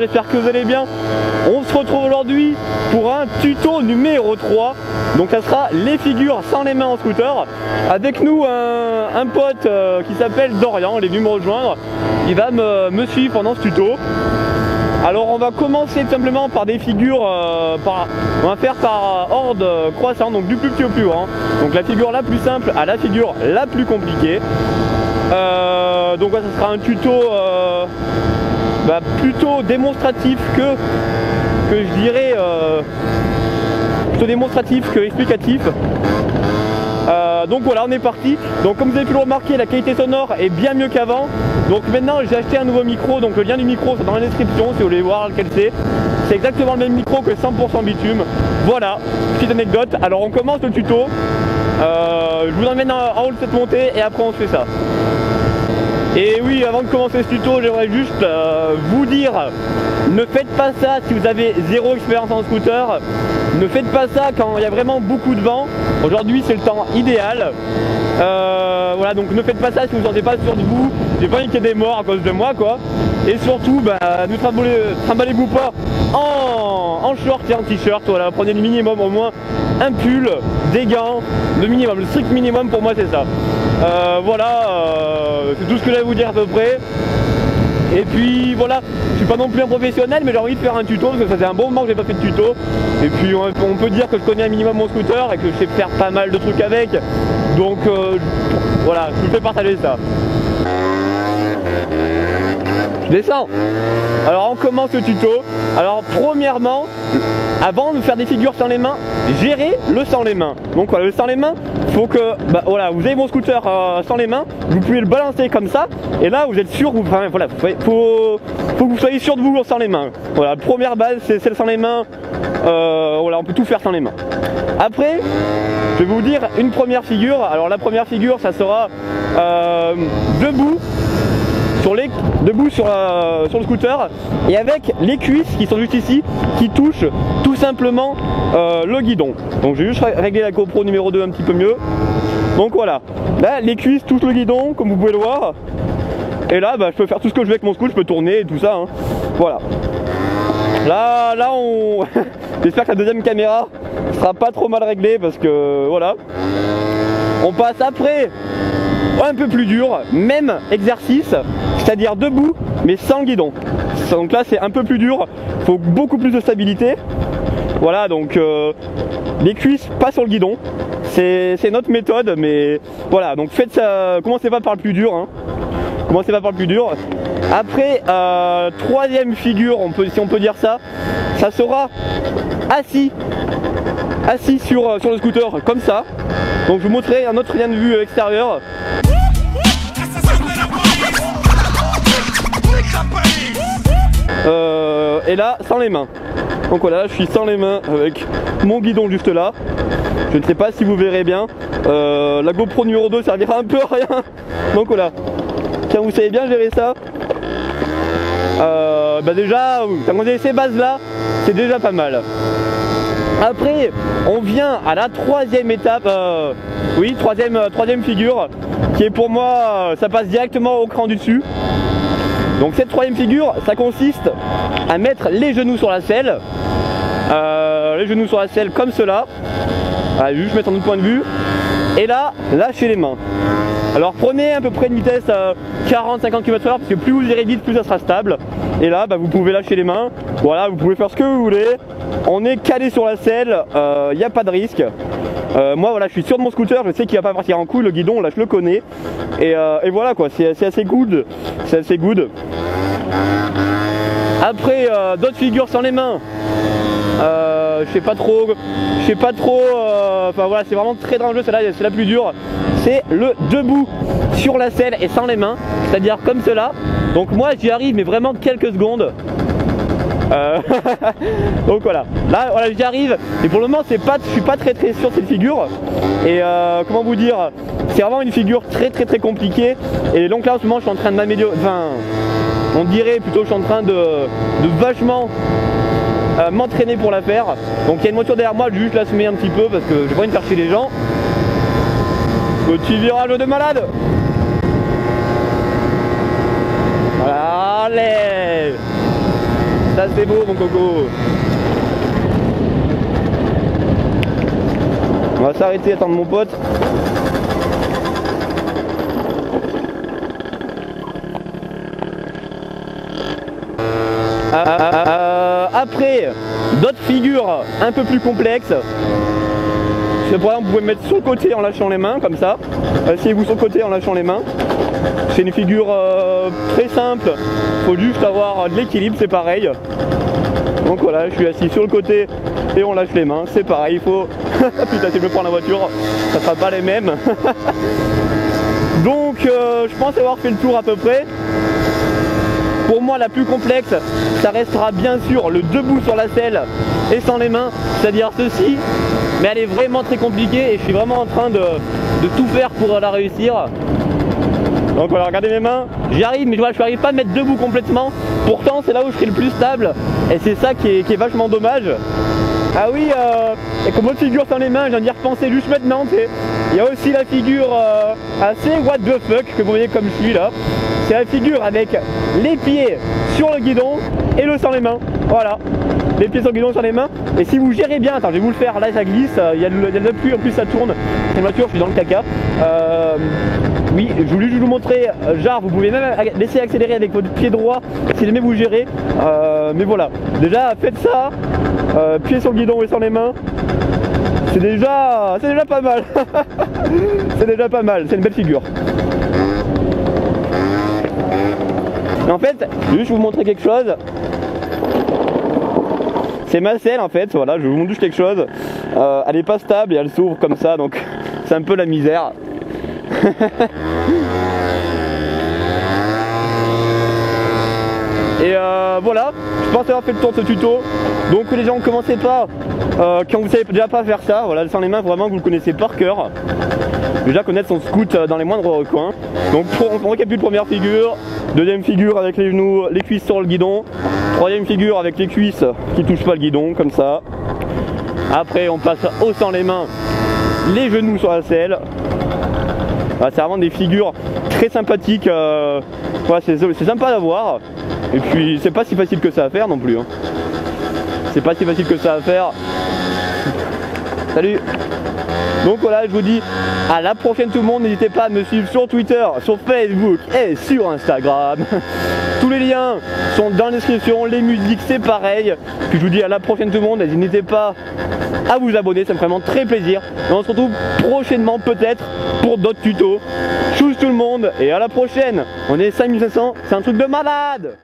j'espère que vous allez bien. On se retrouve aujourd'hui pour un tuto numéro 3. Donc ça sera les figures sans les mains en scooter. Avec nous un pote qui s'appelle Dorian, il est venu me rejoindre. Il va me suivre pendant ce tuto. Alors on va commencer tout simplement par des figures, on va faire par ordre croissant, donc du plus petit au plus grand. Donc la figure la plus simple à la figure la plus compliquée. Donc ça sera un tuto plutôt démonstratif que je dirais plutôt démonstratif que explicatif. Donc voilà, on est parti. Donc comme vous avez pu le remarquer, la qualité sonore est bien mieux qu'avant. Donc maintenant j'ai acheté un nouveau micro, donc le lien du micro c'est dans la description si vous voulez voir lequel c'est. C'est exactement le même micro que 100% bitume. Voilà, petite anecdote. Alors on commence le tuto. Je vous emmène en haut de cette montée et après on se fait ça. Et oui, avant de commencer ce tuto, j'aimerais juste vous dire, ne faites pas ça si vous avez zéro expérience en scooter. Ne faites pas ça quand il y a vraiment beaucoup de vent. Aujourd'hui c'est le temps idéal. Voilà, donc ne faites pas ça si vous ne sentez pas sûr de vous. J'ai pas envie qu'il y ait des morts à cause de moi quoi. Et surtout, ne trimballez-vous pas en short et en t-shirt. Voilà, prenez le minimum, au moins un pull, des gants, le minimum, le strict minimum pour moi c'est ça. Voilà, c'est tout ce que j'allais vous dire à peu près. Et puis voilà, je suis pas non plus un professionnel, mais j'ai envie de faire un tuto parce que ça fait un bon moment que j'ai pas fait de tuto. Et puis on peut dire que je connais un minimum mon scooter et que je sais faire pas mal de trucs avec. Donc voilà, je vous fais partager ça. Je descends. Alors on commence le tuto. Alors premièrement, avant de faire des figures sans les mains, gérez le sans les mains. Donc voilà, le sans les main, faut que voilà, vous avez mon scooter sans les mains, vous pouvez le balancer comme ça, et là vous êtes sûr, voilà, faut que vous soyez sûr de vous sans les mains. Voilà, la première base c'est celle sans les mains. Voilà, on peut tout faire sans les mains. Après, je vais vous dire une première figure. Alors la première figure, ça sera debout sur le scooter et avec les cuisses qui sont juste ici qui touchent tout simplement le guidon. Donc j'ai juste réglé la GoPro numéro 2 un petit peu mieux. Donc voilà, là les cuisses touchent le guidon comme vous pouvez le voir. Et là je peux faire tout ce que je veux avec mon scooter, je peux tourner et tout ça hein. Voilà. Là on... J'espère que la deuxième caméra sera pas trop mal réglée parce que voilà. On passe après un peu plus dur, même exercice, c'est-à-dire debout mais sans guidon. Donc là c'est un peu plus dur, il faut beaucoup plus de stabilité. Voilà, donc les cuisses pas sur le guidon, c'est notre méthode, mais voilà, donc faites ça, commencez pas par le plus dur hein. Commencez pas par le plus dur. Après troisième figure, si on peut dire ça, ça sera assis sur le scooter comme ça. Donc je vous montrerai un autre lien de vue extérieur. Et là sans les mains. Donc voilà, là je suis sans les mains avec mon guidon juste là. Je ne sais pas si vous verrez bien. La GoPro numéro 2 servira un peu à rien. Donc voilà, quand vous savez bien gérer ça, déjà quand vous avez ces bases là, c'est déjà pas mal. Après on vient à la troisième étape, troisième figure, qui est pour moi, ça passe directement au cran du dessus. Donc cette troisième figure, ça consiste à mettre les genoux sur la selle, comme cela. Voilà, juste mettre en autre point de vue. Et là, lâchez les mains. Alors prenez à peu près une vitesse 40-50 km/h parce que plus vous irez vite, plus ça sera stable. Et là, vous pouvez lâcher les mains. Voilà, vous pouvez faire ce que vous voulez. On est calé sur la selle, il n'y a pas de risque. Moi voilà, je suis sûr de mon scooter, je sais qu'il va pas partir en couille, le guidon là je le connais. Et voilà quoi, c'est assez good. C'est assez good. Après d'autres figures sans les mains. Je sais pas trop. Enfin voilà, c'est vraiment très dangereux, c'est la plus dure. C'est le debout sur la selle et sans les mains, c'est-à-dire comme cela. Donc moi j'y arrive mais vraiment quelques secondes. Donc voilà, là voilà, j'y arrive et pour le moment je suis pas très sûr de cette figure. Et comment vous dire, c'est vraiment une figure très compliquée. Et donc là en ce moment je suis en train de m'améliorer, enfin on dirait plutôt que je suis en train de vachement m'entraîner pour la faire. Donc il y a une voiture derrière moi, je vais juste la semer un petit peu parce que j'ai pas envie de faire chier les gens. Petit virage de malade. Voilà, allez. Ça c'est beau mon coco. On va s'arrêter, attendre mon pote. Après, d'autres figures un peu plus complexes. Par exemple, vous pouvez me mettre sur le côté en lâchant les mains, comme ça. Asseyez-vous sur le côté en lâchant les mains. C'est une figure très simple. Faut juste avoir de l'équilibre, c'est pareil. Donc voilà, je suis assis sur le côté et on lâche les mains, c'est pareil, il faut... Putain, si je me prends la voiture, ça sera pas les mêmes. Donc je pense avoir fait le tour à peu près. Pour moi, la plus complexe, ça restera bien sûr le debout sur la selle et sans les mains, c'est-à-dire ceci. Mais elle est vraiment très compliquée et je suis vraiment en train de tout faire pour la réussir. Donc voilà, regardez mes mains, j'y arrive, mais je n'arrive pas à me mettre debout complètement. Pourtant, c'est là où je serai le plus stable et c'est ça qui est vachement dommage. Ah oui, et comme autre figure sans les mains, je viens d'y repenser juste maintenant. Il y a aussi la figure assez what the fuck que vous voyez comme je suis là. C'est la figure avec les pieds sur le guidon et le sans les mains. Voilà, les pieds sur le guidon, sur les mains. Et si vous gérez bien, attends, je vais vous le faire, là ça glisse, il y a de la pluie, en plus ça tourne. C'est une voiture, je suis dans le caca. Oui, je voulais juste vous montrer, genre vous pouvez même laisser accélérer avec votre pied droit si jamais vous gérez. Mais voilà, déjà faites ça, pied sur le guidon et sans les mains. C'est déjà pas mal. C'est déjà pas mal, c'est une belle figure. Mais en fait, je vais juste vous montrer quelque chose. C'est ma selle en fait, voilà, je vous montre juste quelque chose. Elle est pas stable et elle s'ouvre comme ça, donc c'est un peu la misère. Et voilà, je pense avoir fait le tour de ce tuto. Donc les gens, ne commencez pas quand vous savez déjà pas faire ça. Voilà, sans les mains, vraiment, vous le connaissez par cœur. Déjà connaître son scoot dans les moindres recoins. Donc on récapitule, première figure, deuxième figure avec les genoux, les cuisses sur le guidon, troisième figure avec les cuisses qui touchent pas le guidon, comme ça. Après on passe au sans les mains, les genoux sur la selle. Voilà, c'est vraiment des figures très sympathiques, voilà, c'est sympa à voir. Et puis c'est pas si facile que ça à faire non plus, hein. C'est pas si facile que ça à faire. Salut. Donc voilà, je vous dis à la prochaine tout le monde, n'hésitez pas à me suivre sur Twitter, sur Facebook et sur Instagram. Tous les liens sont dans la description, les musiques c'est pareil. Puis je vous dis à la prochaine tout le monde, n'hésitez pas à vous abonner, ça me fait vraiment très plaisir. Et on se retrouve prochainement peut-être pour d'autres tutos. Tchuss tout le monde et à la prochaine. On est 5500, c'est un truc de malade.